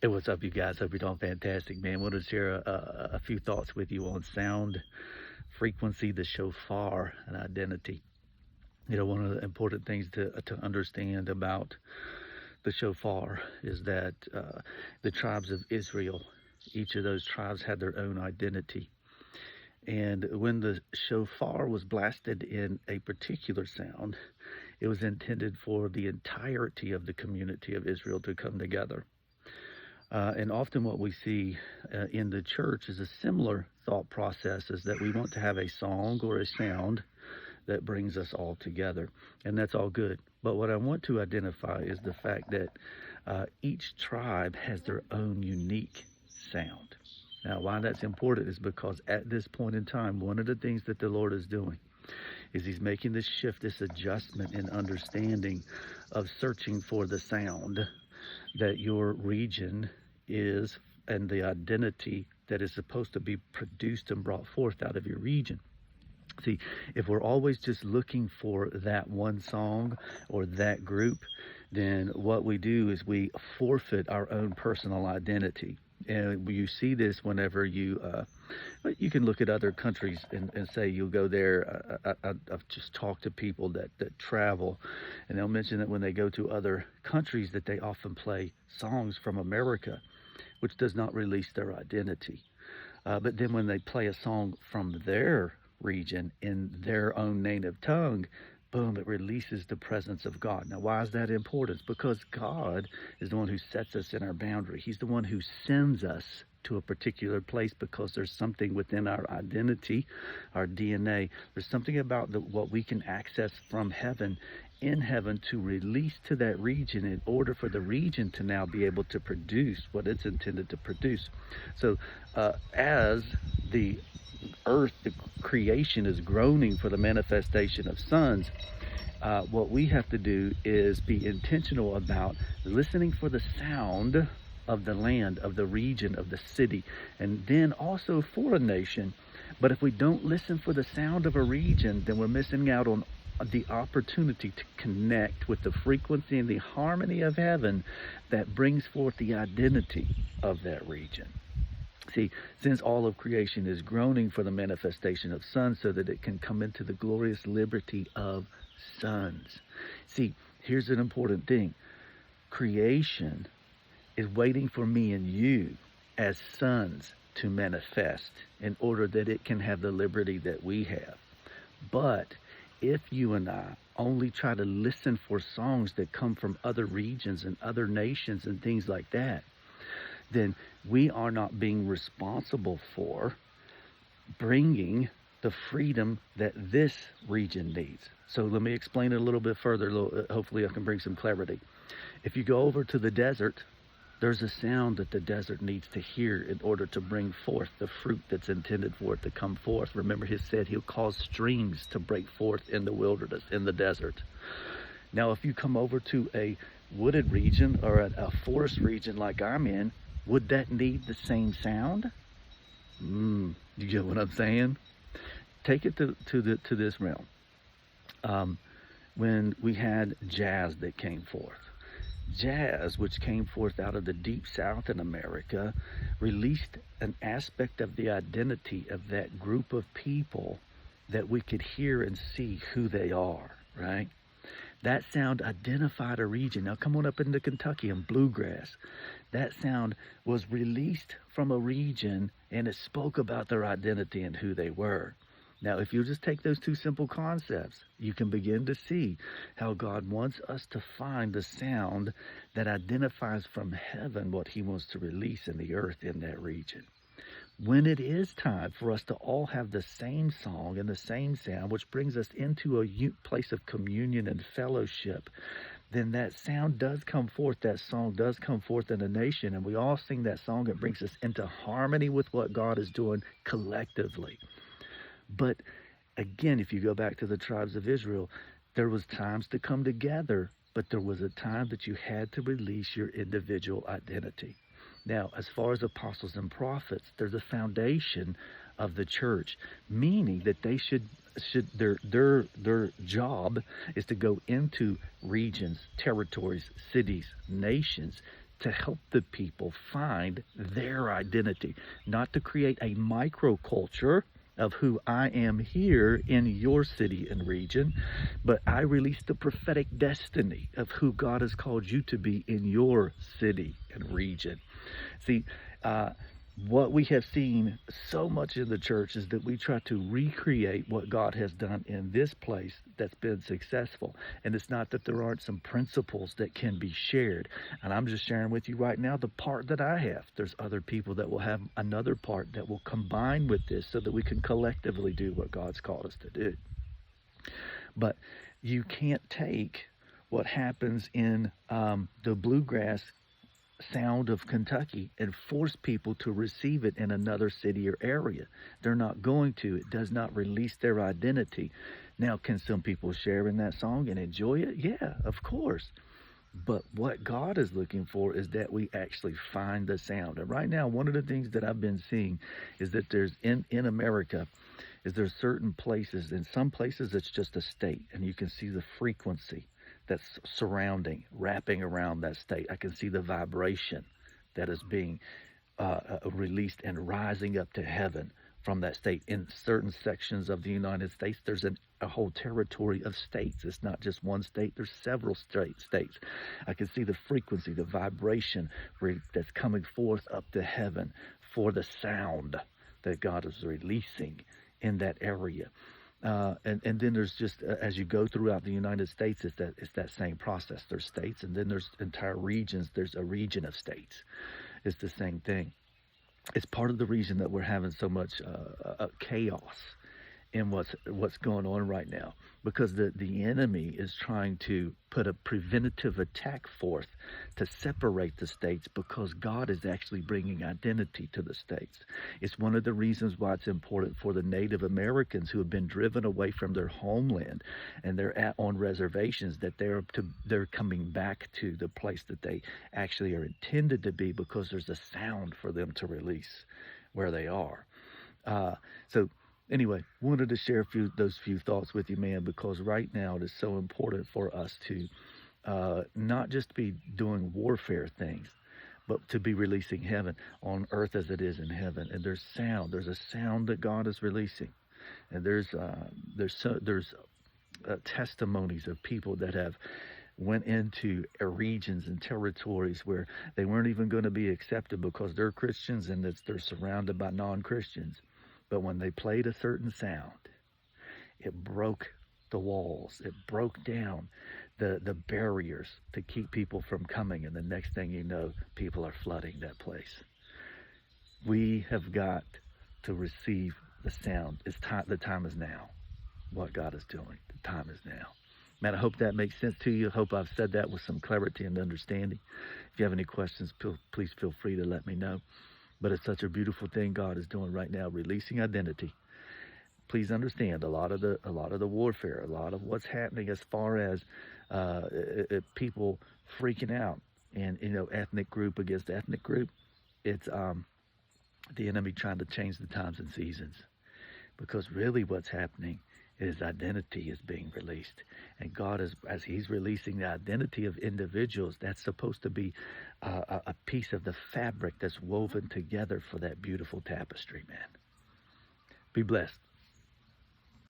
Hey, what's up, you guys? Hope you're doing fantastic, man. Wanted to share a few thoughts with you on sound, frequency, the shofar, and identity. One of the important things to understand about the shofar is that the tribes of Israel, each of those tribes had their own identity. And when the shofar was blasted in a particular sound, it was intended for the entirety of the community of Israel to come together. And often what we see in the church is a similar thought process, is that we want to have a song or a sound that brings us all together. And that's all good. But what I want to identify is the fact that each tribe has their own unique sound. Now, why that's important is because at this point in time, one of the things that the Lord is doing is He's making this shift, this adjustment in understanding of searching for the sound that your region is and the identity that is supposed to be produced and brought forth out of your region. See, if we're always just looking for that one song or that group, then what we do is we forfeit our own personal identity. And you see this whenever you can look at other countries and say you'll go there. I've just talked to people that travel, and they'll mention that when they go to other countries that they often play songs from America, which does not release their identity. But then when they play a song from their region in their own native tongue, boom, it releases the presence of God. Now, why is that important? It's because God is the one who sets us in our boundary. He's the one who sends us to a particular place because there's something within our identity, our DNA. There's something about what we can access from heaven, in heaven, to release to that region in order for the region to now be able to produce what it's intended to produce. So as the earth, the creation is groaning for the manifestation of sons, what we have to do is be intentional about listening for the sound of the land, of the region, of the city, and then also for a nation. But if we don't listen for the sound of a region, then we're missing out on the opportunity to connect with the frequency and the harmony of heaven that brings forth the identity of that region. See, since all of creation is groaning for the manifestation of sons so that it can come into the glorious liberty of sons. See, here's an important thing. Creation is waiting for me and you as sons to manifest in order that it can have the liberty that we have. But if you and I only try to listen for songs that come from other regions and other nations and things like that, then we are not being responsible for bringing the freedom that this region needs. So let me explain it a little bit further. Hopefully I can bring some clarity. If you go over to the desert, there's a sound that the desert needs to hear in order to bring forth the fruit that's intended for it to come forth. Remember, He said He'll cause streams to break forth in the wilderness, in the desert. Now, if you come over to a wooded region or a forest region like I'm in, would that need the same sound? You get what I'm saying? Take it to this realm. When we had jazz that came forth, jazz, which came forth out of the deep south in America, released an aspect of the identity of that group of people that we could hear and see who they are, right? That sound identified a region. Now come on up into Kentucky and bluegrass. That sound was released from a region and it spoke about their identity and who they were. Now, if you just take those two simple concepts, you can begin to see how God wants us to find the sound that identifies from heaven what He wants to release in the earth in that region. When it is time for us to all have the same song and the same sound, which brings us into a place of communion and fellowship, then that sound does come forth, that song does come forth in a nation, and we all sing that song. It brings us into harmony with what God is doing collectively. But again, if you go back to the tribes of Israel, there was times to come together, but there was a time that you had to release your individual identity. Now, as far as apostles and prophets, there's a foundation of the church, meaning that they should their job is to go into regions, territories, cities, nations, to help the people find their identity, not to create a microculture of who I am here in your city and region, but I release the prophetic destiny of who God has called you to be in your city and region. See, what we have seen so much in the church is that we try to recreate what God has done in this place that's been successful. And it's not that there aren't some principles that can be shared. And I'm just sharing with you right now the part that I have. There's other people that will have another part that will combine with this so that we can collectively do what God's called us to do. But you can't take what happens in the bluegrass sound of Kentucky and force people to receive it in another city or area. They're not going to. It does not release their identity. Now, can some people share in that song and enjoy it? Yeah, of course. But what God is looking for is that we actually find the sound. And right now, one of the things that I've been seeing is that there's in America is there's certain places, in some places it's just a state, and you can see the frequency that's surrounding, wrapping around that state. I can see the vibration that is being released and rising up to heaven from that state. In certain sections of the United States, there's a whole territory of states. It's not just one state, there's several states. I can see the frequency, the vibration that's coming forth up to heaven for the sound that God is releasing in that area. And then there's just, as you go throughout the United States, it's that same process. There's states, and then there's entire regions. There's a region of states. It's the same thing. It's part of the reason that we're having so much chaos in what's going on right now, because the enemy is trying to put a preventative attack forth to separate the states, because God is actually bringing identity to the states. It's one of the reasons why it's important for the Native Americans who have been driven away from their homeland and they're on reservations, that they're coming back to the place that they actually are intended to be, because there's a sound for them to release where they are. So anyway, wanted to share those few thoughts with you, man, because right now it is so important for us to not just be doing warfare things, but to be releasing heaven on earth as it is in heaven. And there's a sound that God is releasing, and there's testimonies of people that have went into regions and territories where they weren't even going to be accepted because they're Christians and they're surrounded by non-Christians. But when they played a certain sound, it broke the walls. It broke down the barriers to keep people from coming. And the next thing you know, people are flooding that place. We have got to receive the sound. It's time. The time is now. What God is doing, the time is now. Man, I hope that makes sense to you. I hope I've said that with some clarity and understanding. If you have any questions, please feel free to let me know. But it's such a beautiful thing God is doing right now, releasing identity. Please understand a lot of the warfare, a lot of what's happening as far as people freaking out, and ethnic group against ethnic group. It's the enemy trying to change the times and seasons, because really what's happening is identity is being released, and God is, as He's releasing the identity of individuals, that's supposed to be a piece of the fabric that's woven together for that beautiful tapestry, man. Be blessed.